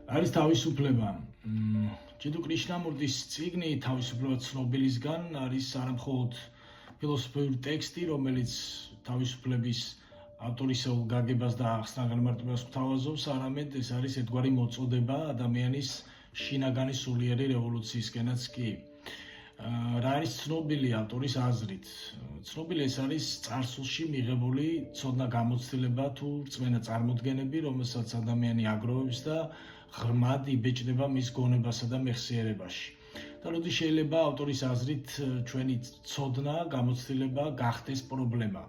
არის თავისუფლება. ჯიდუ კრიშნამურტის წიგნი თავისუფლება ცნობილისგან არის არამხოლოდ ფილოსოფიური ტექსტი, რომელიც თავისუფლების ავტორისეულ გაგებას და აღსანიშნავებას გვთავაზობს, არამედ ეს არის ერთგვარი მოწოდება ადამიანის შინაგანი სულიერი რევოლუციისკენაც კი. რა არის ცნობილი ავტორის აზრით? ცნობილი ეს არის წარსულში მიღებული ცოდნა გამოცდილება თუ რწმენა წარმოდგენები, რომელსაც ადამიანი აგროვებს და ღრმად იბეჭდება მის გონებასა და მეხსიერებაში. და როდის შეიძლება ავტორის აზრით ჩვენი ცოდნა, გამოცდილება გახდეს პრობლემა.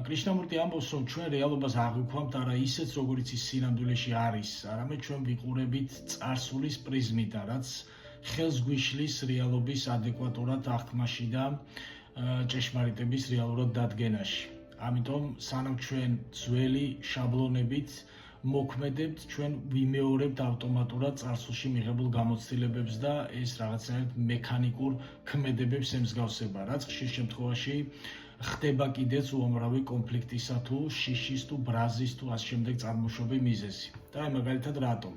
კრიშნამურტი ამბობს, რომ ჩვენ რეალობას აღვიქვამთ არა ისეც, როგორიც ის სინამდვილეში არის, არამედ ჩვენ ვიყურებით წარსულის პრიზმიდან, რაც ხელს გვიშლის რეალობის ადეკვატურად აღქმაში და ჭეშმარიტების რეალურად დადგენაში. ამიტომ სანამ ჩვენ ძველი შაბლონებით მოქმედებთ, ჩვენ ვიმეორებთ ავტომატურად წარსულში მიღებულ გამოცდილებებს და ეს რაღაცნაირად მექანიკურ ქმედებებს ემსგავსება, რაც ხშირ შემთხვევაში ხდება კიდეც უამრავი კონფლიქტისა თუ შიშის თუ ბრაზის თუ ამ შემდეგ წარმოშობი მიზეზი. და მაგალითად რატომ?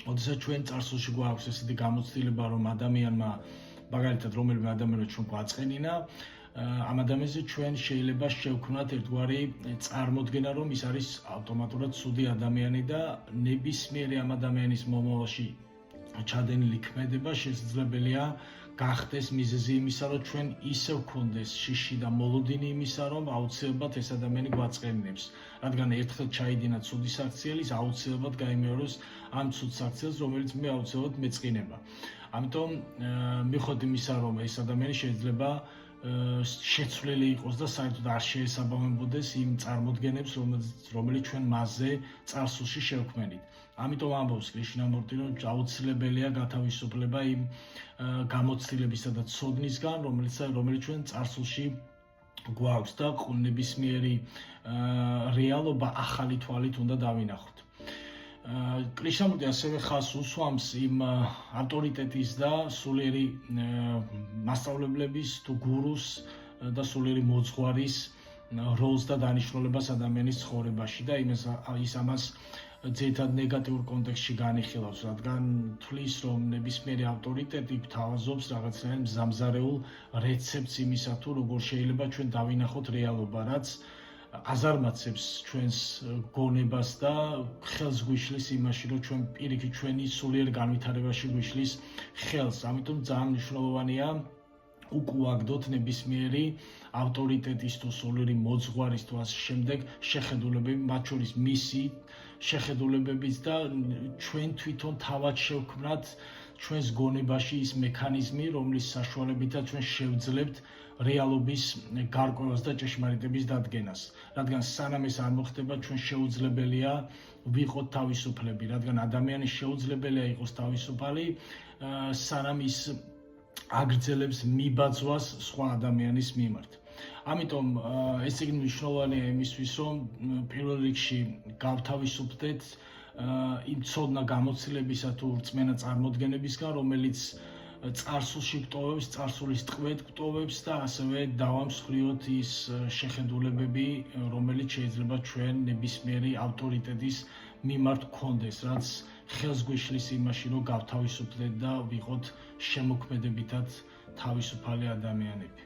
Odessa ჩვენ წარსულში გვაქვს ესეთი გამოცდილება, რომ ადამიანმა მაგალითად რომელიმე ადამიანმა ჩვენ გვაწყენინა, ამ ადამიანზე ჩვენ შეიძლება შევქმნათ ერთგვარი წარმოდგენა, რომ ის არის ავტომატურად ცუდი ადამიანი და ნებისმიერი ამ ადამიანის მომავალში ჩადენილი ქმედება შესაძლებელია გახდეს მიზეზი იმისა, რომ ჩვენ ისე ვქონდეს შიში და მოლოდინი იმისა, რომ აუცილებლად ეს ადამიანი გვაწყენინებს. რადგან ერთხელ ჩაიდინა ცუდი საქციელი, ის აუცილებლად გაიმეორებს ამ ცუდ საქციელს, რომელიც მე აუცილებლად მეწყინება. ამიტომ მიხოთ იმისა, რომ ეს ადამიანი შეიძლება შეცვლილი იყოს და საერთოდ არ შეესაბამებოდეს იმ წარმოდგენებს, რომელიც ჩვენ მასზე წარსულში შევქმნით. ამიტომ ამბობს კრიშნამურტი, რომ აუცილებელია გათავისუფლება იმ გამოცდილებისა და ცოდნისგან, რომელიც ჩვენ წარსულში გვაქვს და ნებისმიერი რეალობა ახალი თვალით უნდა დავინახოთ. კრიშნამურტი ასევე ხაზს უსვამს იმ ავტორიტეტის და სულიერი მასწავლებლების თუ გურუს და სულიერი მოძღვარის როლს და დანიშნულებას ადამიანის ცხოვრებაში და ის ამას ძირითადად ნეგატიურ კონტექსტში განიხილავს, რადგან თვლის, რომ ნებისმიერი ავტორიტეტი გვთავაზობს რაღაცნაირ მზამზარეულ რეცეპტს იმისა, თუ როგორ შეიძლება ჩვენ დავინახოთ რეალობა, რაც აზარმაცებს ჩვენს გონებას და ხელს გვიშლის იმაში, რომ ჩვენ პირიქით ჩვენი სულიერ განვითარებაში გვიშლის ხელს. ამიტომ ძალიან მნიშვნელოვანია უკუაგდოთ ნებისმიერი ავტორიტეტის თუ სულიერი მოძღვარის თუ ასე შემდეგ შეხედულებები, მათ შორის მისი შეხედულებებით და ჩვენ თვითონ თავად შევქმნათ ჩვენს გონებაში ის მექანიზმი, რომლის საშუალებითაც ჩვენ შევძლებთ რეალობის გარკვევას და ჭეშმარიტების დადგენას. რადგან სანამ ეს არ მოხდება, ჩვენ შეუძლებელია ვიყოთ თავისუფლები, რადგან ადამიანის შეუძლებელია იყოს თავისუფალი, სანამ ის აგრძელებს მიბაძვას სხვა ადამიანის მიმართ. ამიტომ ეს წიგნი მნიშვნელოვანია იმისთვის, რომ პირველ რიგში გავთავისუფლდეთ იმ ცოდნა გამოცდილებისა თუ რწმენა წარმოდგენებისგან, რომელიც წარსულში გვტოვებს, წარსულის ტყვედ გვტოვებს და ასევე დავამსხვრიოთ ის შეხედულებები, რომელიც შეიძლება ჩვენ ნებისმიერი ავტორიტეტის მიმართ გქონდეს, რაც ხელს გვიშლის იმაში, რომ გავთავისუფლდეთ და ვიყოთ შემოქმედებითად თავისუფალი ადამიანები.